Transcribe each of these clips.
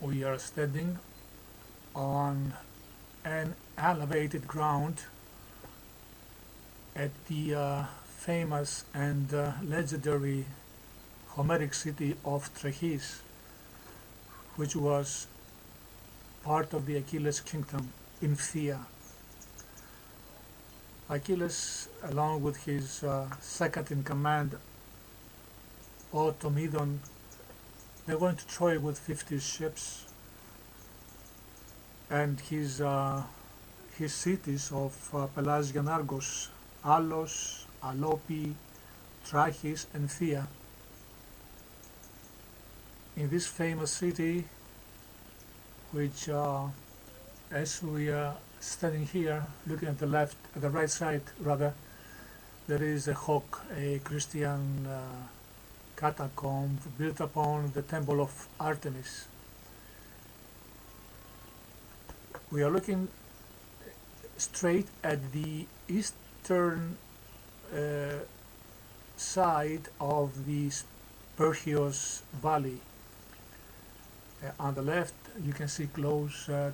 we are standing on an elevated ground at the famous and legendary Homeric city of Trachis, which was part of the Achilles kingdom in Phthia. Achilles, along with his second in command, Automedon, they went to Troy with 50 ships, and his cities of Pelasgian Argos, Alos, Alopi, Trachis, and Phthia. In this famous city, which as we are standing here, looking at the right side rather, there is a Hoc, a Christian catacomb built upon the temple of Artemis. We are looking straight at the eastern side of the Spercheios Valley. On the left, you can see close to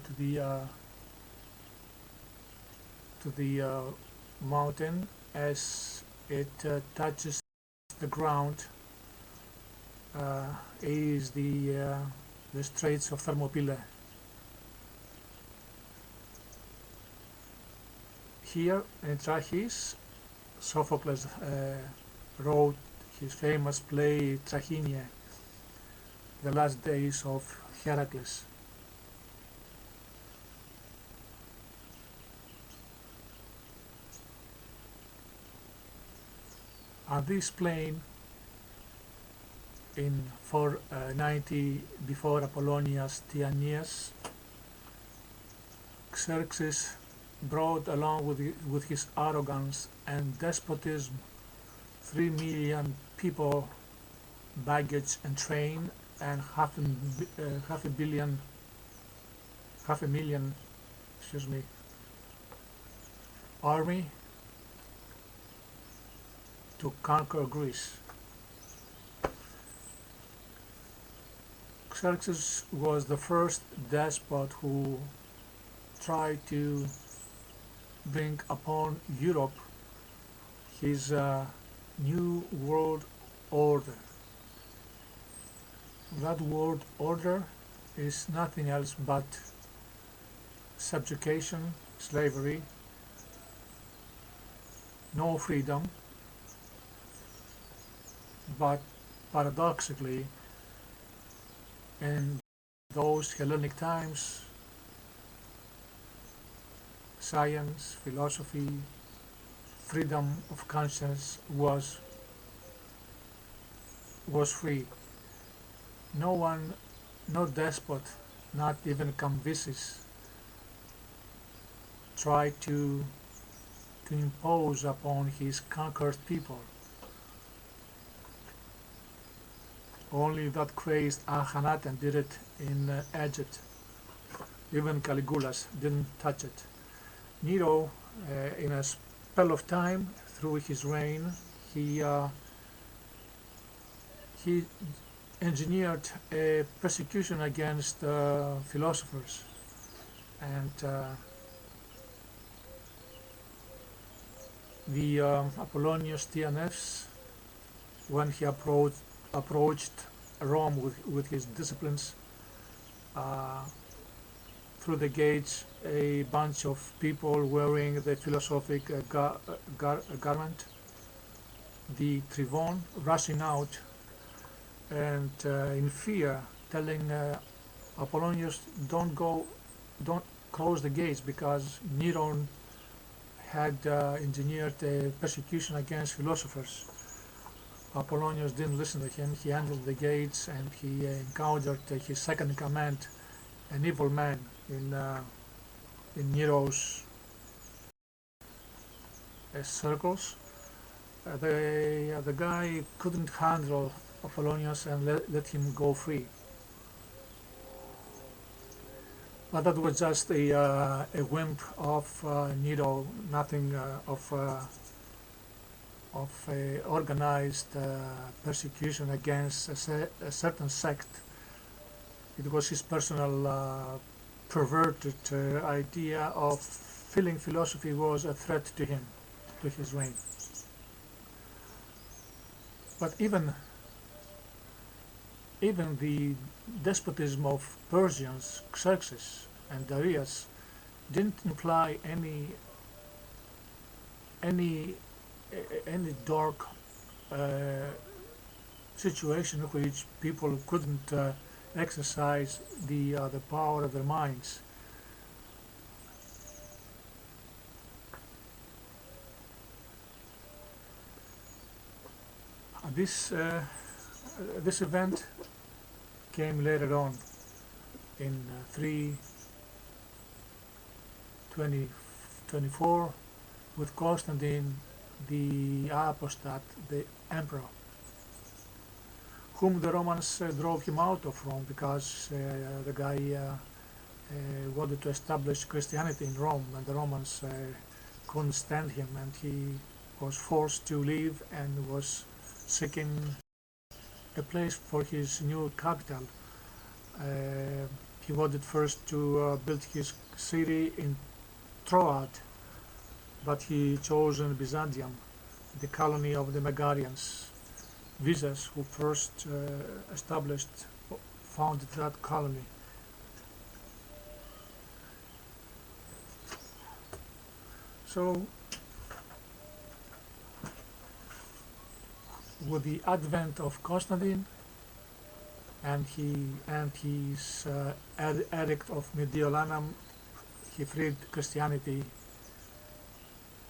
the mountain as it touches the ground is the Straits of Thermopylae. Here in Trachis, Sophocles wrote his famous play Trachinia, the last days of Heracles. On this plain, in 490 before Apollonius Tianeus, Xerxes brought along with his arrogance and despotism 3 million people, baggage and train, and half a million army to conquer Greece. Xerxes was the first despot who tried to bring upon Europe his new world order. That world order is nothing else but subjugation, slavery, no freedom, but paradoxically, in those Hellenic times, science, philosophy, freedom of conscience was free. No one, no despot, not even Cambyses, tried to impose upon his conquered people. Only that crazed Akhenaten did it in Egypt. Even Caligula's didn't touch it. Nero, in a spell of time, through his reign, he engineered a persecution against philosophers, and the Apollonius Tianeus, when he approached Rome with his disciplines, through the gates a bunch of people wearing the philosophic garment, the Trivon, rushing out and in fear telling Apollonius, don't close the gates, because Neron had engineered a persecution against philosophers. Apollonius didn't listen to him. He handled the gates, and he encountered his second in command, an evil man in Nero's circles. The guy couldn't handle Apollonius and let him go free. But that was just a whim of Nero, nothing of organized persecution against a certain sect It was his personal perverted idea of feeling philosophy was a threat to him, to his reign. But even the despotism of Persians, Xerxes and Darius, didn't imply any dark situation in which people couldn't exercise the power of their minds. This event came later on in 324 with Constantine the Apostate, the emperor, whom the Romans drove him out of Rome because the guy wanted to establish Christianity in Rome, and the Romans couldn't stand him, and he was forced to leave and was seeking a place for his new capital. He wanted first to build his city in Troad, but he chose in Byzantium, the colony of the Megarians. Visas, who first founded that colony. So, with the advent of Constantine and his edict of Mediolanum, he freed Christianity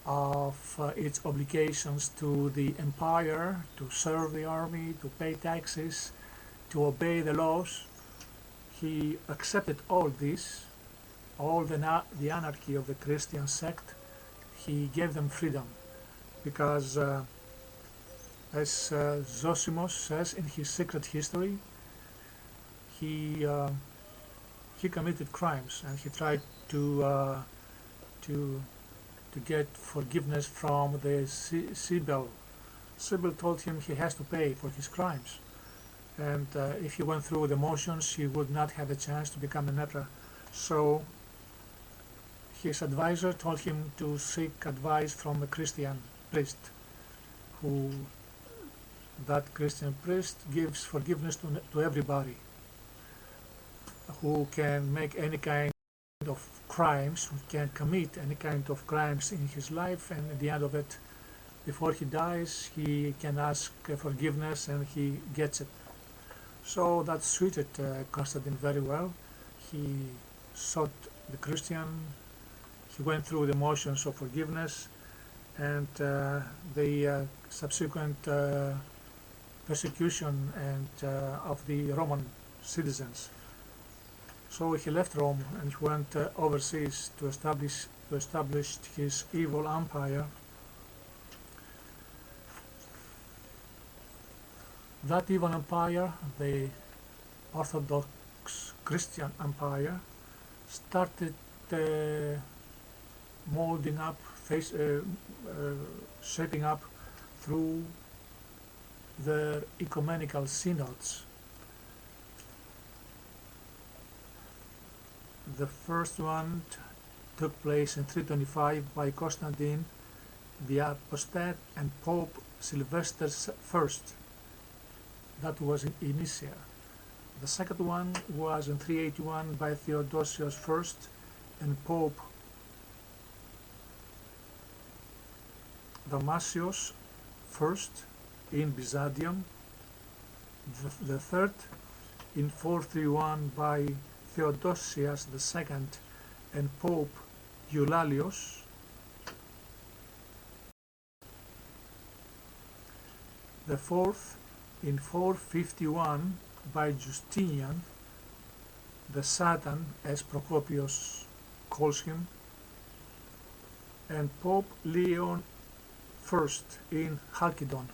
of its obligations to the empire, to serve the army, to pay taxes, to obey the laws. He accepted all this, all the anarchy of the Christian sect. He gave them freedom because, as Zosimos says in his Secret History, he committed crimes and he tried to get forgiveness from the Sibyl. Sibyl told him he has to pay for his crimes, and if he went through the motions he would not have a chance to become an emperor. So his advisor told him to seek advice from a Christian priest, that Christian priest gives forgiveness to everybody who can make any kind of crimes, who can commit any kind of crimes in his life, and at the end of it, before he dies, he can ask forgiveness and he gets it. So that suited Constantine very well. He sought the Christian, he went through the motions of forgiveness, and the subsequent persecution and of the Roman citizens. So he left Rome and he went overseas to establish his evil empire. That evil empire, the Orthodox Christian empire, started molding up, shaping up through their ecumenical synods. The first one took place in 325 by Constantine the Apostate and Pope Sylvester I. That was in Nicaea. The second one was in 381 by Theodosius I and Pope Damasius I in Byzantium. The third in 431 by Theodosius II and Pope Eulalius. The fourth in 451 by Justinian, the Satan, as Procopius calls him, and Pope Leon I in Chalcedon.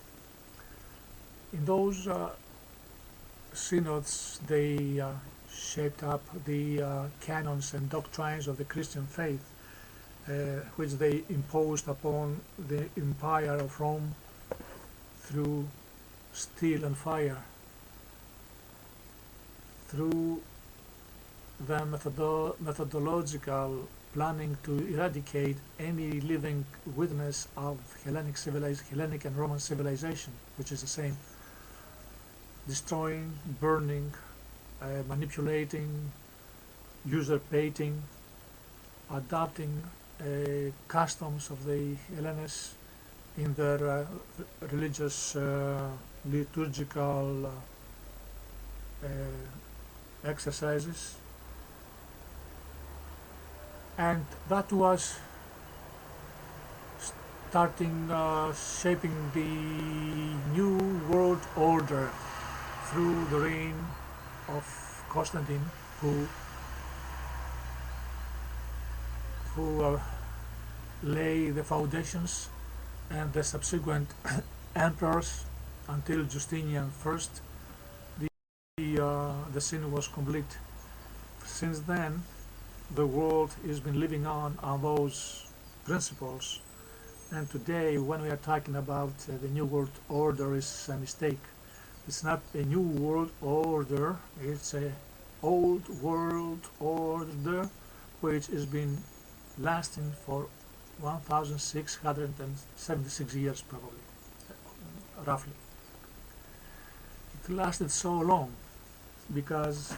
In those synods, they shaped up the canons and doctrines of the Christian faith, which they imposed upon the empire of Rome through steel and fire, through the methodological planning to eradicate any living witness of Hellenic and Roman civilization, which is the same, destroying, burning, manipulating, usurpating, adopting customs of the Hellenes in their religious liturgical exercises, and that was starting shaping the new world order through the reign of Constantine, who lay the foundations, and the subsequent emperors until Justinian first. The scene was complete. Since then, the world has been living on those principles, and today, when we are talking about the new world order, is a mistake. It's not a new world order; it's a old world order, which has been lasting for 1,676 years, probably, roughly. It lasted so long because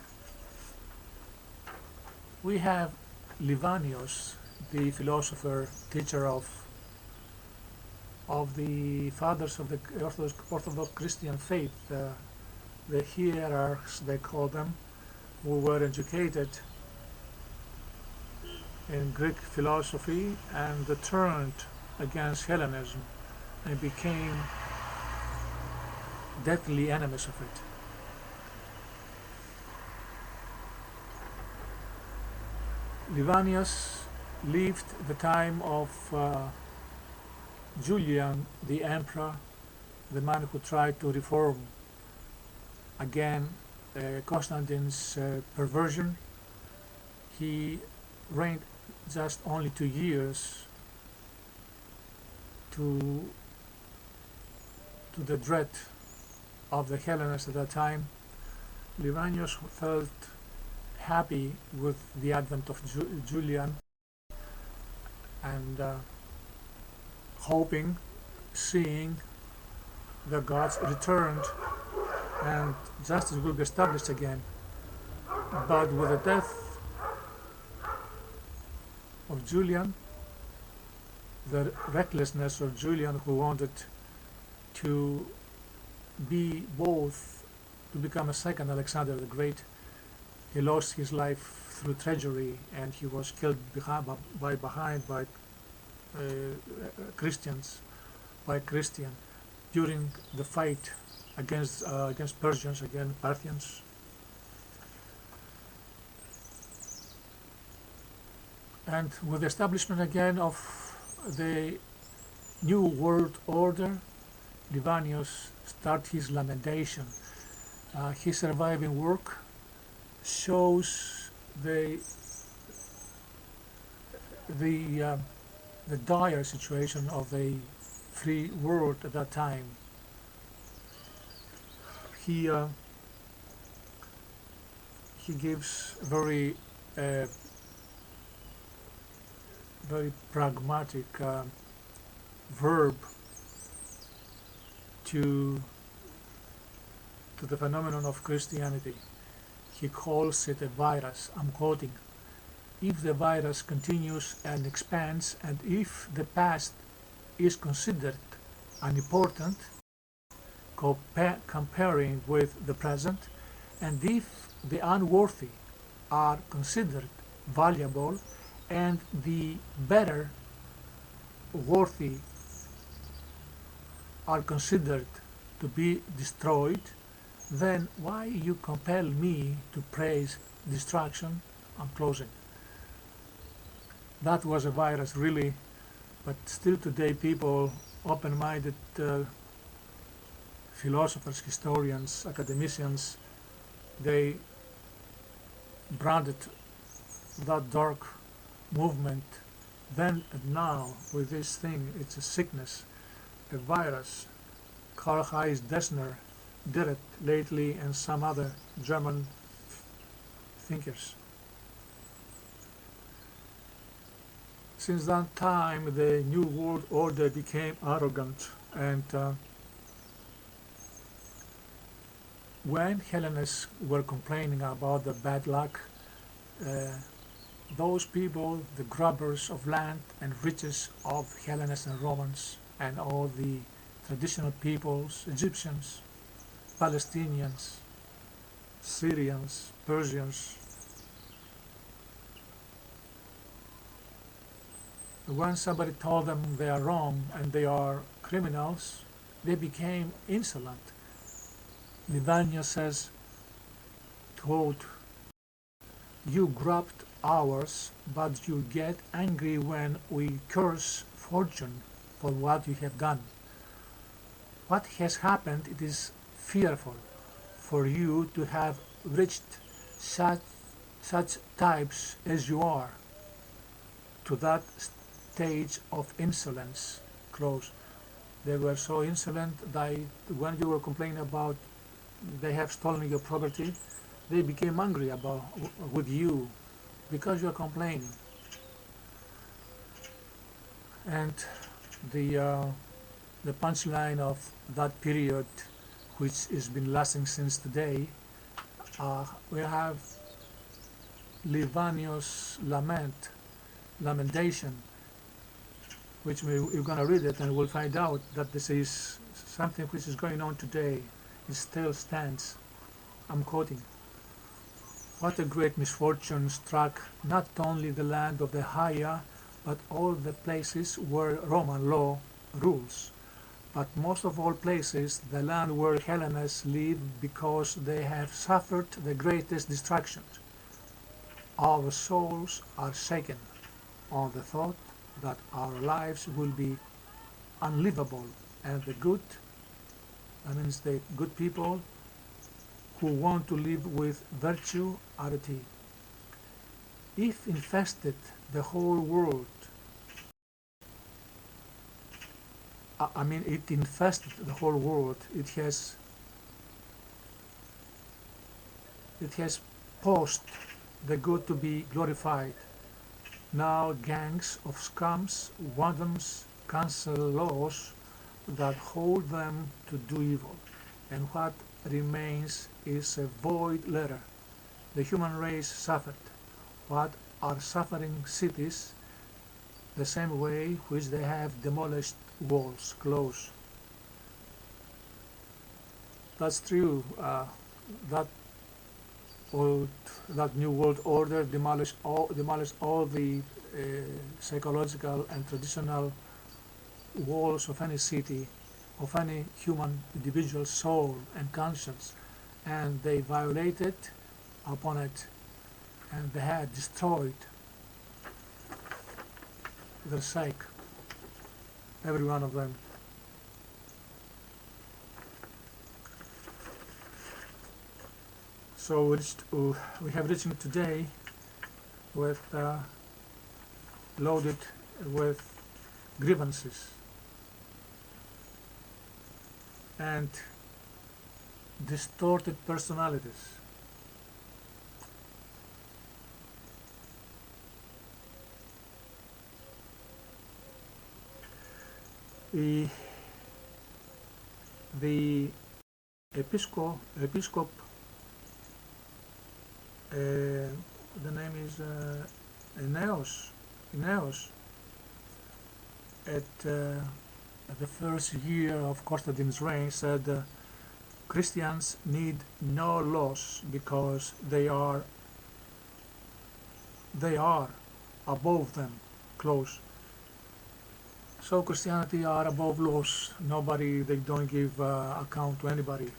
we have Livanius, the philosopher, teacher of the fathers of the Orthodox Christian faith, the hierarchs, they call them, who were educated in Greek philosophy and turned against Hellenism and became deadly enemies of it. Livanius lived the time of Julian the emperor, the man who tried to reform again Constantine's perversion. He reigned just only 2 years to the dread of the Hellenists at that time. Livanius felt happy with the advent of Julian and hoping, seeing the gods returned and justice will be established again. But with the death of Julian, the recklessness of Julian, who wanted to be both, to become a second Alexander the Great, he lost his life through treachery, and he was killed by Christians, by Christian, during the fight against Persians, against Parthians. And with the establishment again of the new world order, Livanius started his lamentation. His surviving work shows the dire situation of the free world at that time. He gives very pragmatic verb to the phenomenon of Christianity. He calls it a virus. I'm quoting: if the virus continues and expands, and if the past is considered unimportant, comparing with the present, and if the unworthy are considered valuable, and the better worthy are considered to be destroyed, then why you compel me to praise destruction? I'm closing. That was a virus, really, but still today people, open-minded philosophers, historians, academicians, they branded that dark movement then and now with this thing. It's a sickness, a virus. Karl Heinz Dessner did it lately, and some other German thinkers. Since that time, the New World Order became arrogant, and when Hellenists were complaining about the bad luck, uh, those people, the grabbers of land and riches of Hellenists and Romans, and all the traditional peoples, Egyptians, Palestinians, Syrians, Persians, when somebody told them they are wrong and they are criminals, they became insolent. Livania says, quote, "You grabbed ours, but you get angry when we curse fortune for what you have done. What has happened, it is fearful for you to have reached such types as you are, to that stage of insolence." Close. They were so insolent that when you were complaining about they have stolen your property, they became angry with you because you are complaining. And the punchline of that period, which has been lasting since today, we have Livanius' lamentation, which we're going to read it and we'll find out that this is something which is going on today. It still stands. I'm quoting. "What a great misfortune struck not only the land of the Haya, but all the places where Roman law rules, but most of all places the land where Hellenists live, because they have suffered the greatest destructions. Our souls are shaken on the thought that our lives will be unlivable, and the good, that means the good people who want to live with virtue are at ease. If infested the whole world, it infested the whole world, it has caused the good to be glorified. Now gangs of scums, wardens cancel laws that hold them to do evil, and what remains is a void letter. The human race suffered. What are suffering cities? The same way which they have demolished walls." Close. That's true. That new world order demolished all the psychological and traditional walls of any city, of any human individual soul and conscience, and they violated upon it, and they had destroyed their sake, every one of them. So we have reached today with loaded with grievances and distorted personalities. The episcop, the name is Aeneas, at the first year of Constantine's reign, said Christians need no laws because they are above them. Close. So Christianity are above laws. They don't give account to anybody.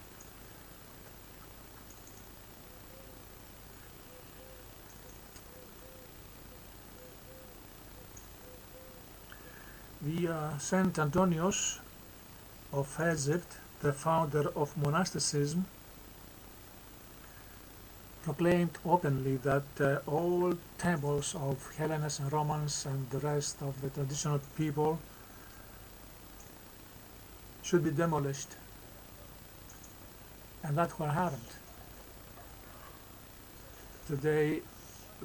The Saint Antonius of Egypt, the founder of monasticism, proclaimed openly that all temples of Hellenists and Romans and the rest of the traditional people should be demolished. And that's what happened. Today,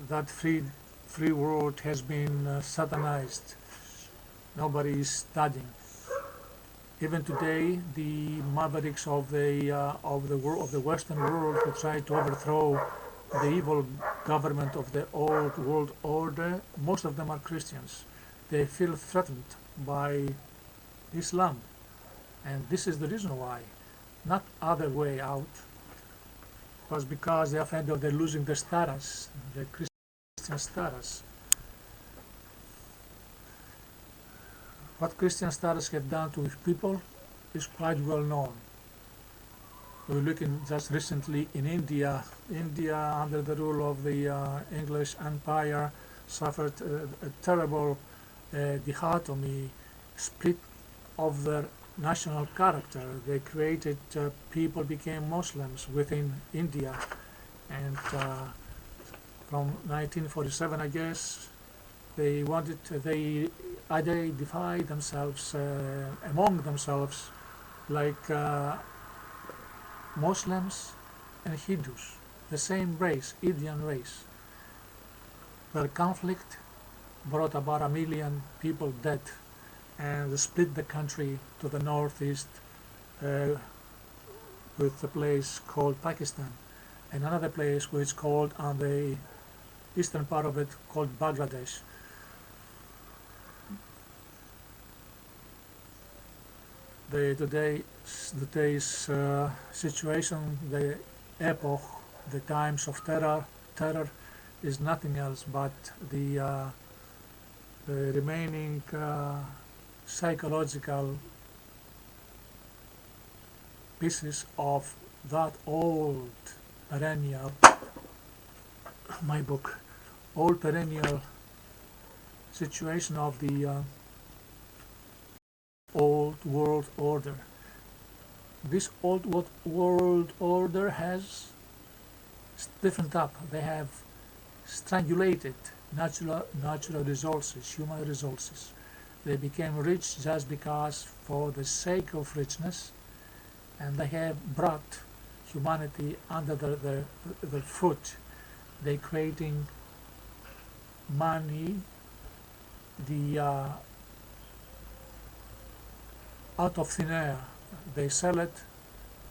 that freed free world has been satanized. Nobody is studying. Even today, the mavericks of the Western world who try to overthrow the evil government of the old world order, most of them are Christians. They feel threatened by Islam, and this is the reason why, not other way out, was because they are afraid of their losing their status, their Christian status. What Christian status have done to people is quite well known. We're looking just recently in India. India, under the rule of the English Empire, suffered a terrible dichotomy, split of their national character. They created people became Muslims within India, and from 1947, I guess, they identify themselves among themselves like Muslims and Hindus, the same race, Indian race. The conflict brought about 1 million people dead and split the country to the northeast with a place called Pakistan and another place which is called on the eastern part of it called Bangladesh. Today's situation, the epoch, the times of terror is nothing else but the remaining psychological pieces of that old perennial, my book, old perennial situation of the old world order. This old world order has stiffened up. They have strangulated natural resources, human resources. They became rich just because for the sake of richness, and they have brought humanity under their foot. They creating money, the out of thin air. They sell it,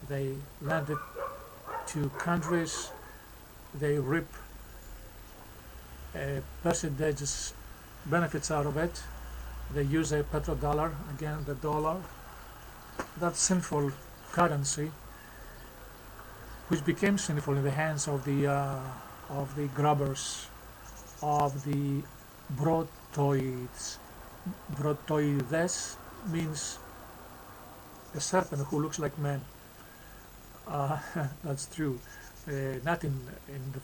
they lend it to countries, they reap percentages benefits out of it. They use a petrodollar, again the dollar, that sinful currency, which became sinful in the hands of the grubbers, of the brotoids. Brotoides means a serpent who looks like man. That's true. Not in the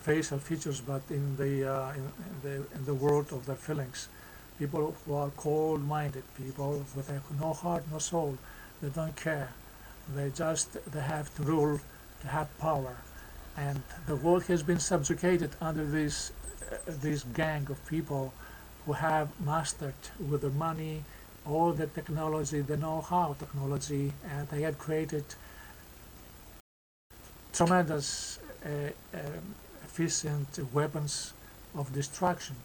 facial features, but in the world of their feelings. People who are cold-minded, people with no heart, no soul. They don't care. They have to rule, to have power, and the world has been subjugated under this gang of people who have mastered with their money all the technology, the know-how technology, and they have created tremendous efficient weapons of destruction,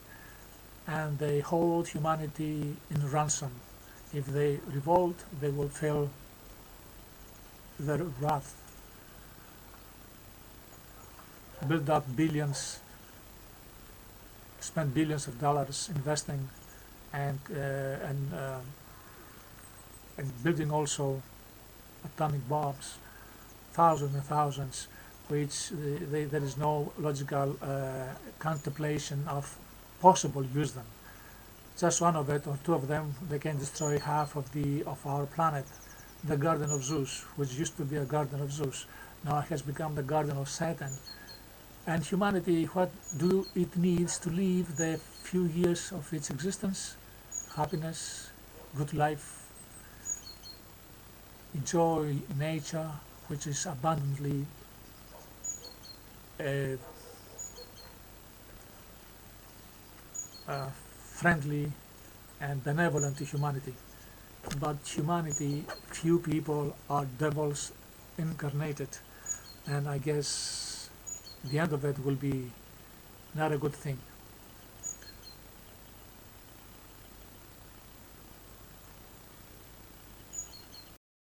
and they hold humanity in ransom. If they revolt, they will feel their wrath, build up billions, spend billions of dollars investing and building also atomic bombs, thousands and thousands, which there is no logical contemplation of possible use them. Just one of it or two of them, they can destroy half of our planet. The Garden of Zeus, which used to be a Garden of Zeus, now has become the Garden of Satan. And humanity, what do it needs to live the few years of its existence? Happiness, good life, enjoy nature, which is abundantly friendly and benevolent to humanity. But humanity, few people are devils incarnated, and I guess the end of it will be not a good thing.